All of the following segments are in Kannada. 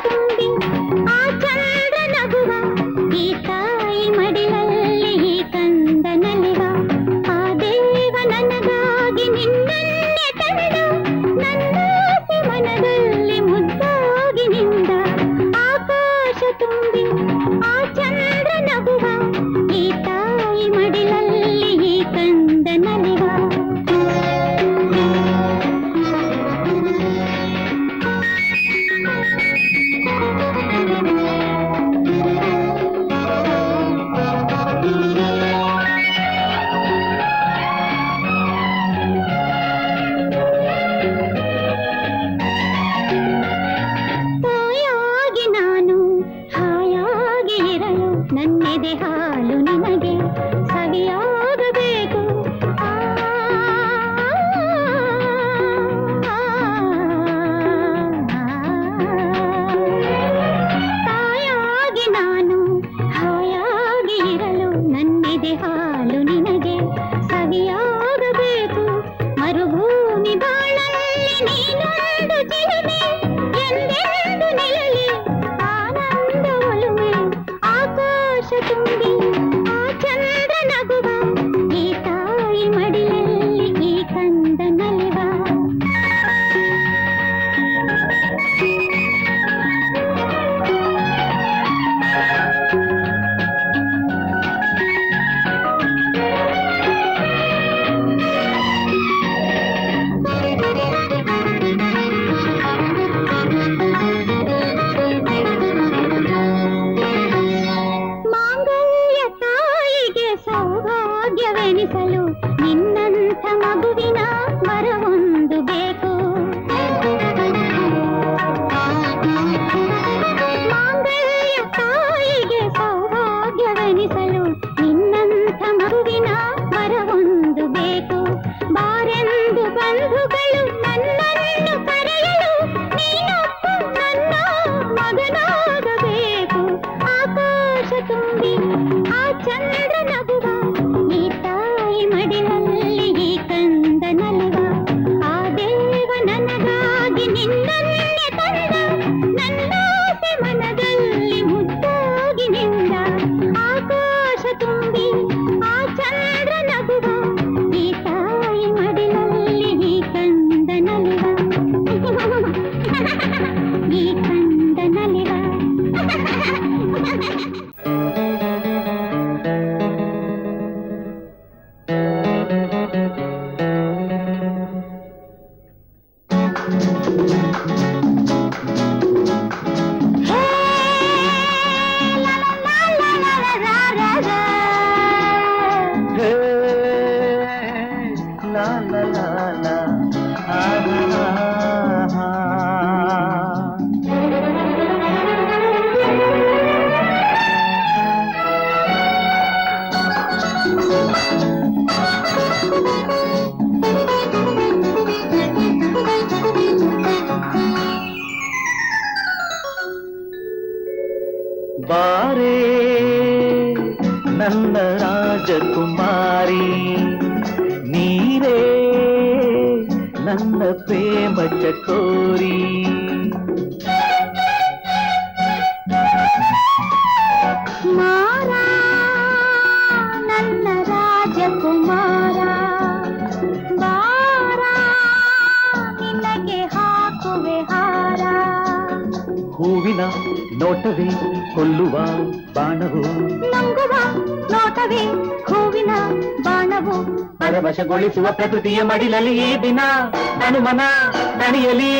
ತುಂಬಿ ಆ ಚಂದ್ರ ನಗುವ ಈ ತಾಯಿ ಮಡಿಲಲ್ಲಿ ಈ ಕಂದ ನಲಿವ ಆ ದೇವ ನನಗಾಗಿ ನಿನ್ನನ್ನೇ ತಂದ ನನ್ನಾಸೆ ಮನದಲ್ಲಿ ಮುದ್ದಾಗಿ ನಿಂದ ಆಕಾಶ ತುಂಬಿ ಆ ಚಂದ್ರ ನಗುವ ಈ ತಾಯಿ ಮಡಿಲಲ್ಲಿ ಈ ಕಂದ ನಲಿವ ತಾಯಾಗಿ ನಾನು ಹಾಯಾಗಿ ಇರಲು ನನ್ನೆದೆ ಹಾಲು ನಿನಗೆ ಸವಿಯಾಗಬೇಕು ತಾಯಾಗಿ ನಾನು ಹಾಯಾಗಿ ಇರಲು ನನ್ನೆದೆ ಹಾಲು ನಿನಗೆ ಸವಿಯಾಗಬೇಕು ಮರುಭೂಮಿ ಬಾಳಲ್ಲಿ ನೀನೊಂದು ಚಿಲುಮೆ ಎಂದೆಂದು ನಿಲ್ಲಲಿ ಆನಂದ ಒಲುಮೆ ಆಕಾಶ ತುಂಬಿ ಆ ಚಂದ್ರ ನಗುವ ಈ ತಾಯಿ ಮಡಿಲಲ್ಲಿ ಈ ಕಂದ ನಲಿವ ಮಾಂಗಲ್ಯ ತಾಯಿಗೆ ಸೌಭಾಗ್ಯವೆನಿಸಲು ನಿನ್ನಂಥ ಮಗುವಿನ ವರವೊಂದು ಬೇಕು ಮಾಂಗಲ್ಯ ತಾಯಿಗೆ ಸೌಭಾಗ್ಯವೆನಿಸಲು ನಿನ್ನಂಥ ಮಗುವಿನ ವರವೊಂದು ಬೇಕು ಬಾರೆಂದು ಬಂಧುಗಳು ನನ್ನನ್ನು ಕರೆಯಲು ನೀನೊಬ್ಬ ನನ್ನ ಮಗನಾಗಬೇಕು ಆಕಾಶ ತುಂಬಿ ಆ ಚಂದ್ರ ನಗುವ ಈ ತಾಯಿ ಮಡಿಲಲ್ಲಿ ಈ ಕಂದ ನಲಿವ ಆ ದೇವ ನನಗಾಗಿ ನಿನ್ನನ್ನೇ ತಂದ ನನ್ನಾಸೆ ಮನದಲ್ಲಿ ಮುದ್ದಾಗಿ ನಿಂದ ಆಕಾಶ ತುಂಬಿ ಆ ಚಂದ್ರ ನಗುವ ಈ ತಾಯಿ ಮಡಿಲಲ್ಲಿ ಈ ಕಂದ ನಲಿವ ಈ ಕಂದ ನಲಿವ ಬಾರೆ ನನ್ನ ರಾಜಕುಮಾರಿ ನೀರೇ ನನ್ನ ಪ್ರೇಮ ಚಕೋರಿ ಮಾರ ನನ್ನ ರಾಜಕುಮಾರ ಬಾರ ನಿನಗೆ ಹಾಕುವೆ ಹಾರ ಹೂವಿನ ನೋಟವೇ ಕೊಲ್ಲುವ ಬಾಣವು ನಂಗುವ ನೋಟವೇ ಹೂವಿನ ಬಾಣವು ಪರವಶಗೊಳಿಸುವ ಪ್ರಕೃತಿಯ ಮಡಿಲಲ್ಲಿ ಈ ದಿನ ಹನುಮನ ದಣಿಯಲಿ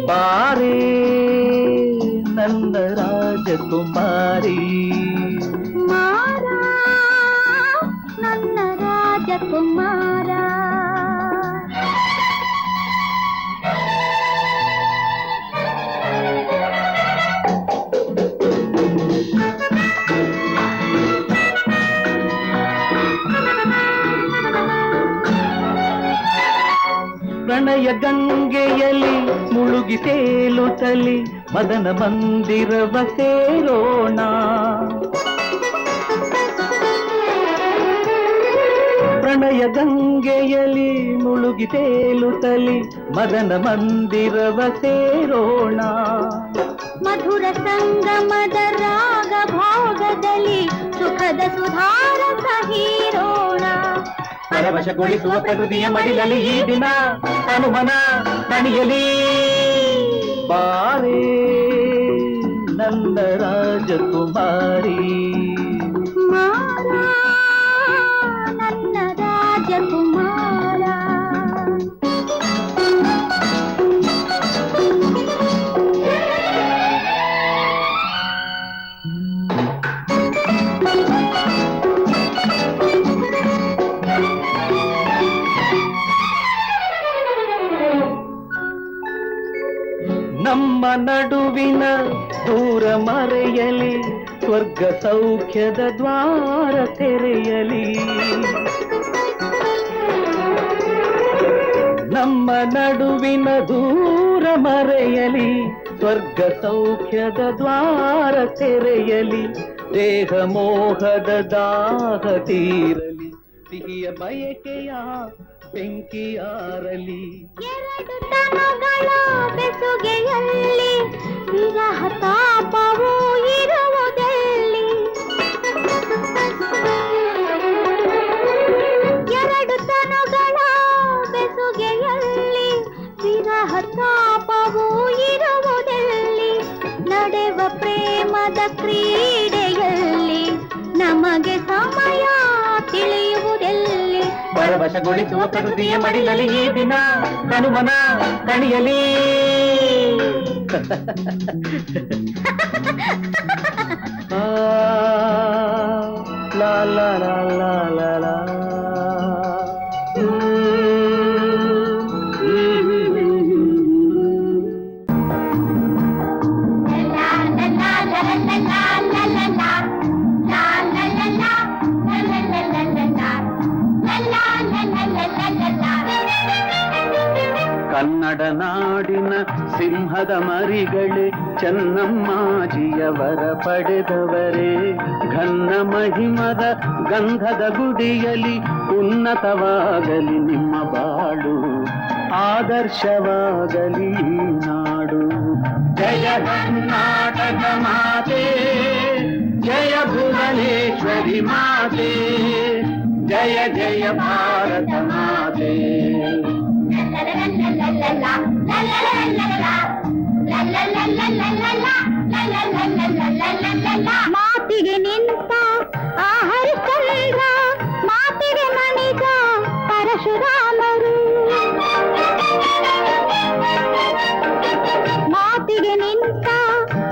ಬಾರೆ ನನ್ನ ರಾಜಕುಮಾರಿ ಮಾರ ನನ್ನ ರಾಜಕುಮಾರ ಪ್ರಣಯ ಗಂಗೆಯಲ್ಲಿ ಮುಳುಗಿ ತೇಲುತ್ತಲಿ ಮದನ ಮಂದಿರವ ಸೇರೋಣ ಪ್ರಣಯ ಗಂಗೆಯಲಿ ಮುಳುಗಿ ತೇಲುತ್ತಲಿ ಮದನ ಮಂದಿರವ ಸೇರೋಣ. ಮಧುರ ಸಂಗಮದ ರಾಗ ಭೋಗದಲ್ಲಿ ಸುಖದ ಸುಧಾರ ಸಹೀರೋಣ. ಪರವಶಗೊಳಿಸುವ ಪ್ರಕೃತಿಯ ಮಡಿಲಲ್ಲಿ ಈ ದಿನ ಹನುಮನ ದಣಿಯಲಿ. ಬಾರೇ ನನ್ನ ರಾಜಕುಮಾರಿ, ಮಾರ ನನ್ನ ರಾಜಕುಮಾರ. ನಮ್ಮ ನಡುವಿನ ದೂರ ಮರೆಯಲಿ, ಸ್ವರ್ಗ ಸೌಖ್ಯದ ದ್ವಾರ ತೆರೆಯಲಿ. ನಮ್ಮ ನಡುವಿನ ದೂರ ಮರೆಯಲಿ, ಸ್ವರ್ಗ ಸೌಖ್ಯದ ದ್ವಾರ ತೆರೆಯಲಿ. ದೇಹ ಮೋಹದ ದಾಹ ತೀರಲಿ, ಸಿಹಿಯ ಬಯಕೆಯ ಬೆಂಕಿಯಾರಲಿ. ಎರಡು ತನಗಳ ಬೆಸುಗೆಯಲ್ಲಿ ವಿರಹ ತಾಪವು ಇರುವುದೆಲ್ಲಿ. ಎರಡು ತನಗಳ ಬೆಸುಗೆಯಲ್ಲಿ ವಿರಹ ತಾಪವು ಇರುವುದೆಲ್ಲಿ. ನಡೆವ ಪ್ರೇಮದ ಕ್ರೀಡೆಯಲ್ಲಿ ನಮಗೆ ಸಮಯ ತಿಳಿಯುವುದೆಲ್ಲಿ. ಪರವಶಗೊಳಿಸುವ ಪ್ರಕೃತಿಯ ಮಡಿಲಲ್ಲಿ ಈ ದಿನ ಹನುಮನ ದಣಿಯಲಿ. ಲಾ ಲಾ ಲಾ ಲಾ ಲಾ ಲಾ. ಕನ್ನಡ ನಾಡಿನ ಸಿಂಹದ ಮರಿಗಳೇ ಚೆನ್ನಮ್ಮಾಜಿಯವರ ಪಡೆದವರೇ. ಘನ್ನ ಮಹಿಮದ ಗಂಧದ ಗುಡಿಯಲಿ ಉನ್ನತವಾಗಲಿ ನಿಮ್ಮ ಬಾಳು, ಆದರ್ಶವಾಗಲಿ ನಾಡು. ಜಯ ಕರ್ನಾಟಕ ಮಾತೆ, ಜಯ ಭುವನೇಶ್ವರಿ ಮಾತೆ, ಜಯ ಜಯ ಭಾರತ ಮಾತೆ. ಮಾತಿಗೆ ನಿಂತ ಆ ಹರಿಶ್ಚಂದ್ರ, ಮಾತಿಗೆ ಮಣಿದ ಪರಶುರಾಮರು. ಮಾತಿಗೆ ನಿಂತ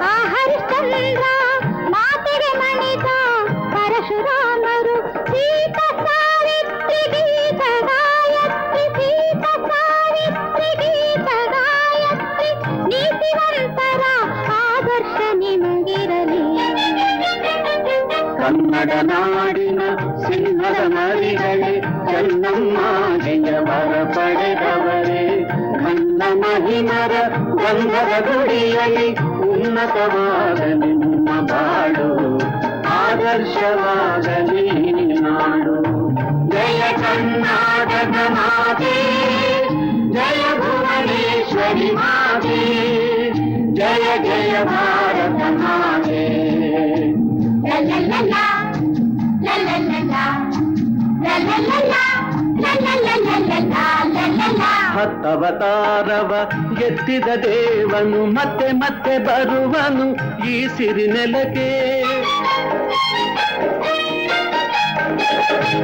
ಆ ಹರಿಶ್ಚಂದ್ರ, ಮಾತಿಗೆ ಮಣಿದ ಪರಶುರಾಮರು. ಸೀತ ಸಾವಿತ್ರಿ ಗೀತ ಗಾಯತ್ರಿ, ಸೀತ ಸಾವಿತ್ರಿ ಗೀತ ಗಾಯತ್ರಿ. ನೀತಿವಂತರ ಆದರ್ಶ ನಿಮಗಿರಲಿ. ಕನ್ನಡ ನಾಡಿನ ಸಿಂಹದ ಮರಿಗಳೇ ಚೆನ್ನಮ್ಮಾಜಿಯವರ ಪಡೆದವರೇ. ಘನ್ನ ಮಹಿಮರ ಗಂಧದ ಗುಡಿಯಲಿ ಉನ್ನತವಾಗಲಿ ನಿಮ್ಮ ಬಾಳು, ಆದರ್ಶವಾಗಲಿ ನಾಡು. ಜಯ ಕರ್ನಾಟಕ ಮಾತೆ, ಜಯ ಭುವನೇಶ್ವರಿ ಮಾತೆ, ಜಯ ಜಯ ಭಾರತ ಮಾತೆ. ಹತ್ತವತಾರವ ಎತ್ತಿದ ದೇವನು ಮತ್ತೆ ಮತ್ತೆ ಬರುವನು ಈ ಸಿರಿ ನೆಲಕ್ಕೆ.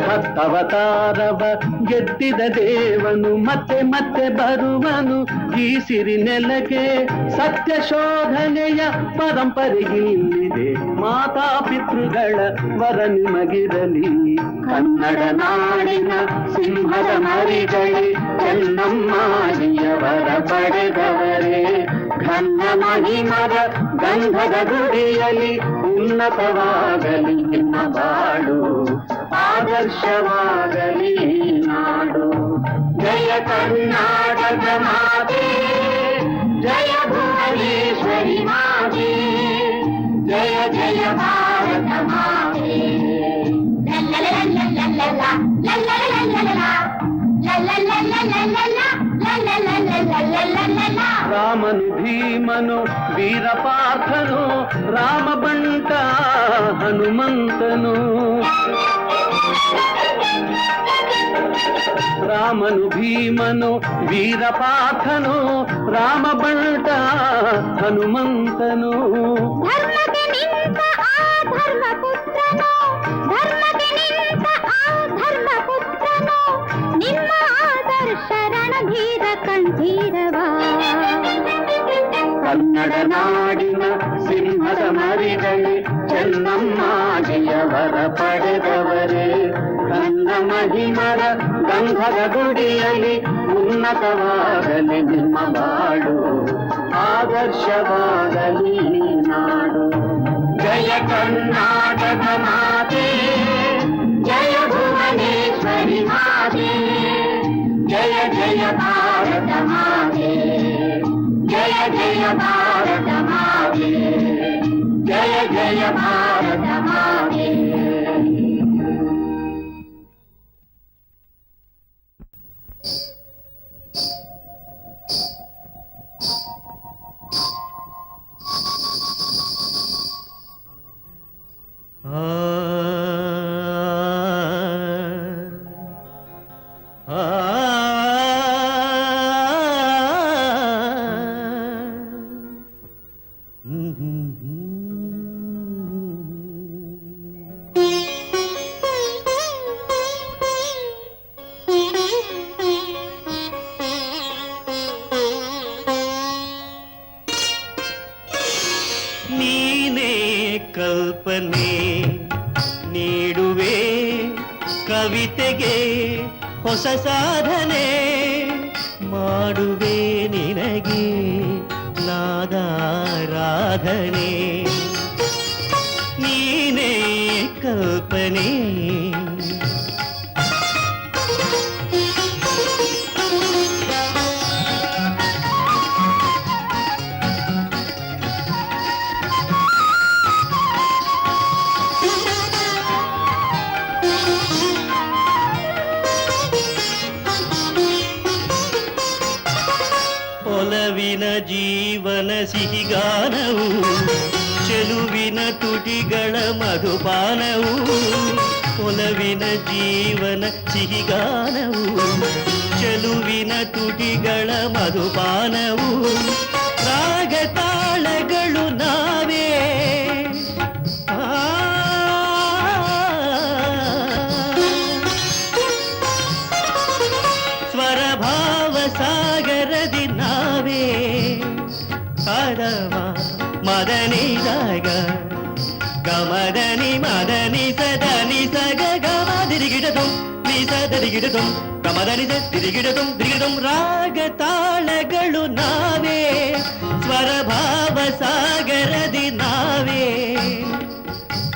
ಹತ್ತವತಾರವ ಗೆದ್ದಿದ ದೇವನು ಮತ್ತೆ ಮತ್ತೆ ಬರುವನು ಈ ಸಿರಿ ನೆಲಕ್ಕೆ. ಸತ್ಯ ಶೋಧನೆಯ ಪರಂಪರೆಗಿಲ್ಲಿದೆ, ಮಾತಾ ಪಿತೃಗಳ ವರ ನಿಮಗಿರಲಿ. ಕನ್ನಡ ನಾಡಿನ ಸಿಂಹದ ಮರಿಗಳೇ ಚೆನ್ನಮ್ಮಾಜಿಯವರ ಪಡೆದವರೇ. ಘನ್ನ ಮಹಿಮರ ಗಂಧದ ಗುಡಿಯಲಿ ಉನ್ನತವಾಗಲಿ ನಿಮ್ಮ ಬಾಳು, ಆದರ್ಶವಾಗಲಿ ನಾಡು. ಜಯ ಕರ್ನಾಟಕ ಮಾತೆ, ಜಯ ಭುವನೇಶ್ವರಿ ಮಾತೆ, ಜಯ ಜಯ ಭಾರತ ಮಾತೆ. ರಾಮನು ಭೀಮನು ವೀರಪಾರ್ಥನು ರಾಮ ಬಂಟ ಹನುಮಂತನು ರಾಮನು ಭೀಮನು ವೀರಪಾರ್ಥನು ರಾಮ ಬಂಟ ಹನುಮಂತನು ಧರ್ಮಕ್ಕೆ ನಿಂತ ಆ ಧರ್ಮಪುತ್ರನು ಧರ್ಮಕ್ಕೆ ನಿಂತ ಆ ಧರ್ಮಪುತ್ರನು ನಿಮ್ಮ ಆದರ್ಶ ರಣಧೀರ ಕಂಠೀರವ ಕನ್ನಡ ನಾಡಿನ ಸಿಂಹದ ಮರಿಗಳೇ ಚೆನ್ನಮ್ಮಾಜಿಯವರ ಪಡೆದವರೇ ನನ್ನ ಮಹಿಮರ ಗಂಧದ ಗುಡಿಯಲ್ಲಿ ಉನ್ನತವಾಗಲಿ ನಿಮ್ಮ ಬಾಳು ಆದರ್ಶವಾಗಲಿ ನಾಡು ಜಯ ಕರ್ನಾಟಕ ಮಾತೆ ಜಯ ಭುವನೇಶ್ವರಿ ಮಾತೆ ಜಯ ಜಯ ಭಾರತ ಮಾತೆ ಜಯ ಜಯ ಭಾರತ ಮಾತೆ ಜಯ ಜಯ ಭಾರತ ಮಾತೆ ನೀನೇ ಕಲ್ಪನೆ ನೀಡುವೆ ಕವಿತೆಗೆ ಹೊಸ ಸಾಧನೆ ಮಾಡುವೆ ನಿನಗೆ ನಾದಾರಾಧನೆ ನೀನೇ ಕಲ್ಪನೆ ಒಲವಿನ ಜೀವನ ಸಿಹಿಗಾನವು ಚೆಲುವಿನ ತುಟಿಗಳ ಮಧುಪಾನವು ಒಲವಿನ ಜೀವನ ಸಿಹಿಗಾನವು ಚೆಲುವಿನ ತುಟಿಗಳ ಮಧುಪಾನವು ರಾಗ ತಾಳಗಳು ನಾವೇ ಸ್ವರಭಾವ ಸಾಗರದಿ ನಾವೇ ಪದಮ ಮದನಿದಾಗ ಗಮದನಿ ಮದನಿ ಸದನಿ ಸಗ ಗಮದಿರಿಗಿಡದು ನಿಸದರಿಗಿಡದು ಗಮದನಿ ಸದಿರಿಗಿಡದು ದಿರಿಗಿಡದು ರಾಗ ತಾಳಗಳು ನಾವೇ ಸ್ವರಭಾವ ಸಾಗರದಿ ನಾವೇ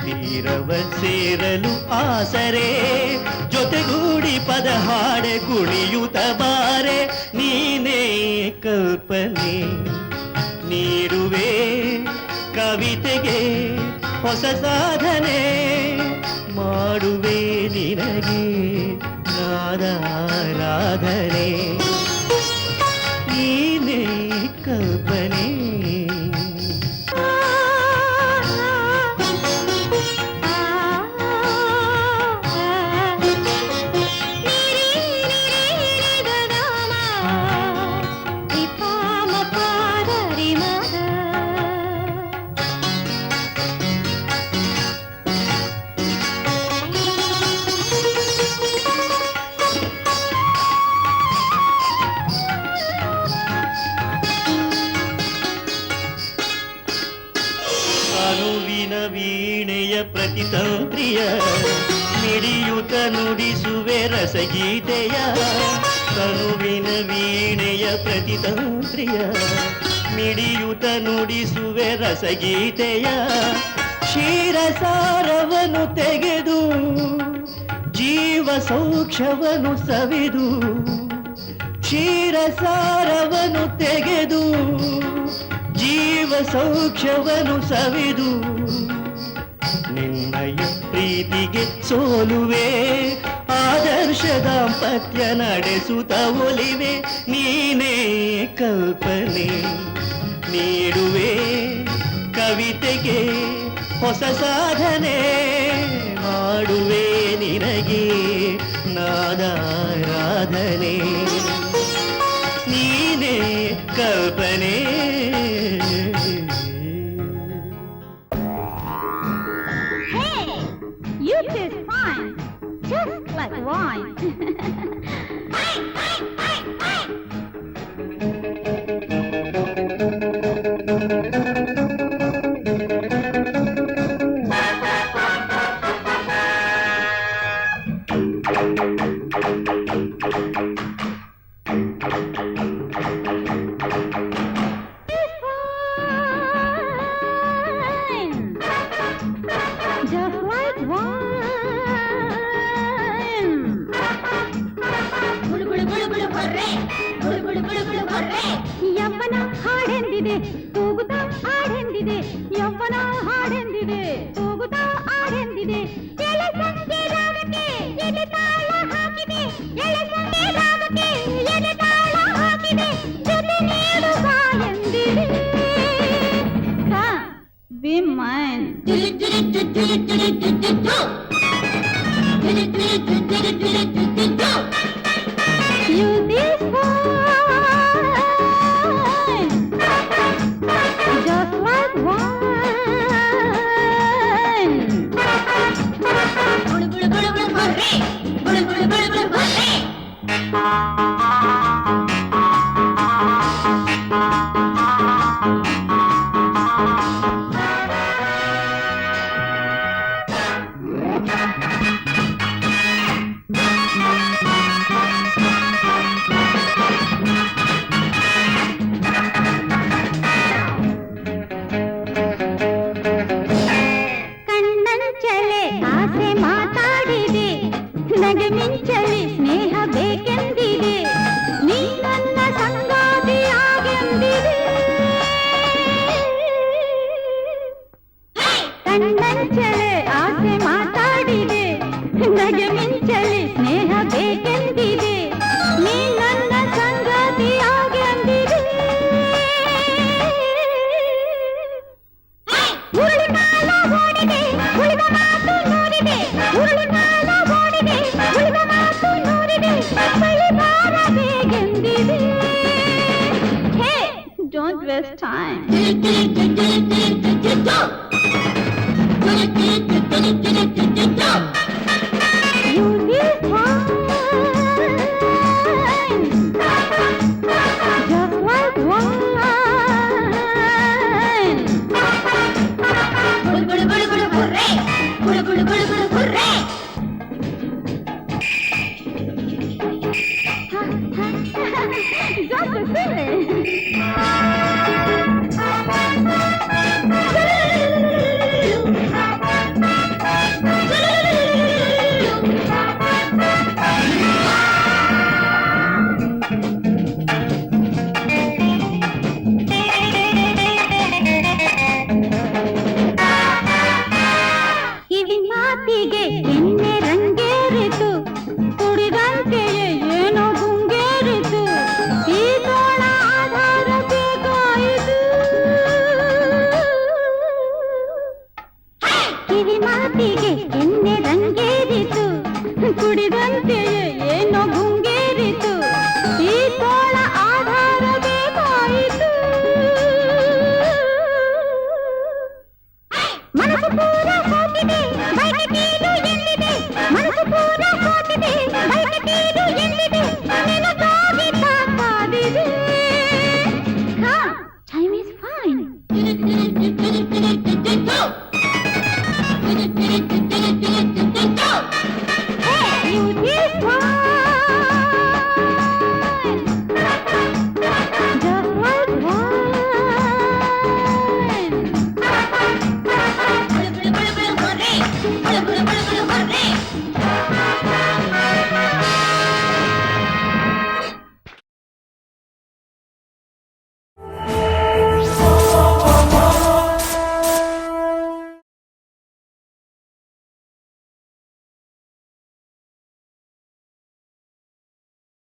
ತೀರವ ಸೇರಲು ಆಸರೆ ಜೊತೆಗೂಡಿ ಪದ ಹಾಡೆ ಕುಣಿಯುತ್ತ ಬಾರೆ ನೀನೇ ಕಲ್ಪನೆ ನೀಡುವೆ ಕವಿತೆಗೆ ಹೊಸ ಸಾಧನೆ ಮಾಡುವೆ ನಿನಗೆ ನಾದಾರಾಧನೆ ನೀನೇ ಕಲ್ಪನೆ ಅನುವಿನ ವೀಣೆಯ ಪ್ರತಿತಂತ್ರಿಯ ಮಿಡಿಯುತ ನುಡಿಸುವೆ ರಸಗೀತೆಯ ಅನುವಿನ ವೀಣೆಯ ಪ್ರತಿತಂತ್ರಿಯ ಮಿಡಿಯುತ ನುಡಿಸುವೆ ರಸಗೀತೆಯ ಕ್ಷೀರಸಾರವನ್ನು ತೆಗೆದು ಜೀವ ಸೌಖ್ಯವನ್ನು ಸವಿದು ಕ್ಷೀರಸಾರವನ್ನು ತೆಗೆದು ಜೀವ ಸೌಖ್ಯವನ್ನು ಸವಿದು ನಿನ್ನಯ ಪ್ರೀತಿಗೆ ಸೋಲುವೆ ಆದರ್ಶ ದಾಂಪತ್ಯ ನಡೆಸುತ್ತ ಒಲಿವೆ ನೀನೇ ಕಲ್ಪನೆ ನೀಡುವೆ ಕವಿತೆಗೆ ಹೊಸ ಸಾಧನೆ ಮಾಡುವೆ ನಿನಗೆ ನಾದಾರಾಧನೆ ನೀನೇ ಕಲ್ಪನೆ Hey, you taste fine, just like wine. Just like wine. ಬುಳು ಬುಳು ಬುಳು ಬುಳು ಹೊರ್ರೆ, ಬುಳು ಬುಳು ಬುಳು ಬುಳು ಹೊರ್ರೆ. ಯವ್ವನ ಹಾಡೆಂದಿದೆ ತೂಗುತ್ತಾ ಹಾಡೆಂದಿದೆ ಯವ್ವನ ಹಾಡೆಂದಿದೆ ತೂಗುತ್ತಾ ಹಾಡೆಂದಿದೆ ಎಳೆ ಸಂಜೆ ರಾಗಕ್ಕೆ ಎದೆ ತಾಳ ಹಾಕಿದೆ ಎಳೆ ಸಂಜೆ ರಾಗಕ್ಕೆ ಎದೆ ತಾಳ ಹಾಕಿದೆ ಜೊತೆ ನೀಡುವ ಎಂದಿದೆ Be mine. You this wine, just like wine. Bulu bulu bulu bulu horre, bulu bulu bulu bulu horre. ಕಣ್ಣಂಚಲೆ ಆಸೆ ಮಾತಾಡಿದೆ ನಗೆ ಮಿಂಚಲಿ ಸ್ನೇಹ ಬೇಕೆಂದಿದೆ ನೀ ನನ್ನ ಸಂಗಾತಿಯಾಗೆಂದಿದೆ ಕಣ್ಣಂಚಲೆ ಆಸೆ ಮಾತಾಡಿದೆ ನಗೆ ಮಿಂಚಲಿ ಸ್ನೇಹ ಬೇಕೆಂದಿದೆ ನೀ ನನ್ನ ಸಂಗಾತಿಯಾಗೆಂದಿದೆ ಉರುಳಿ ಕಾಲ ಓಡಿದೆ ಉಳಿದ ಮಾತು ನೂರಿದೆ ಉರುಳಿ ಕಾಲ ಓಡಿದೆ ಉಳಿದ ಮಾತು ನೂರಿದೆ ಬಳಿ ಬಾರಬೇಕೆಂದಿದೆ hey don't waste time You this wine, just like wine. Bulu bulu bulu bulu hurre, bulu bulu bulu bulu hurre. Just a feeling. ಕಿವಿ ಮಾತಿಗೆ ಎಣ್ಣೆ ರಂಗೇರಿತು ಕುಡಿದಂತೆಯೇ ಏನೋ ಗುಂಗೇರಿತು ಈ ತೋಳ ಆಧಾರ ಬೇಕಾಯಿತು ಕಿವಿ ಮಾತಿಗೆ ಎಣ್ಣೆ ರಂಗೇರಿತು ಕುಡಿದಂತೆಯೇ ಏನೋ ಗುಂಗೇರಿತು ಈ ತೋಳ ಆಧಾರ ಬೇಕಾಯಿತು ಮನಸ್ಸು ಪೂರ ಹೋಗಿದೆ ಬೈಕೆ ತೀರು ಎಲ್ಲಿದೆ ಮನಸ್ಸು ಪೂರ ಹೋಗಿದೆ ಬೈಕೆ ತೀರು ಎಲ್ಲಿದೆ ನಿನಗಾಗಿ ಕಾದಿದೆ ಟೈಮ್ ಇಸ್ ಫೈನ್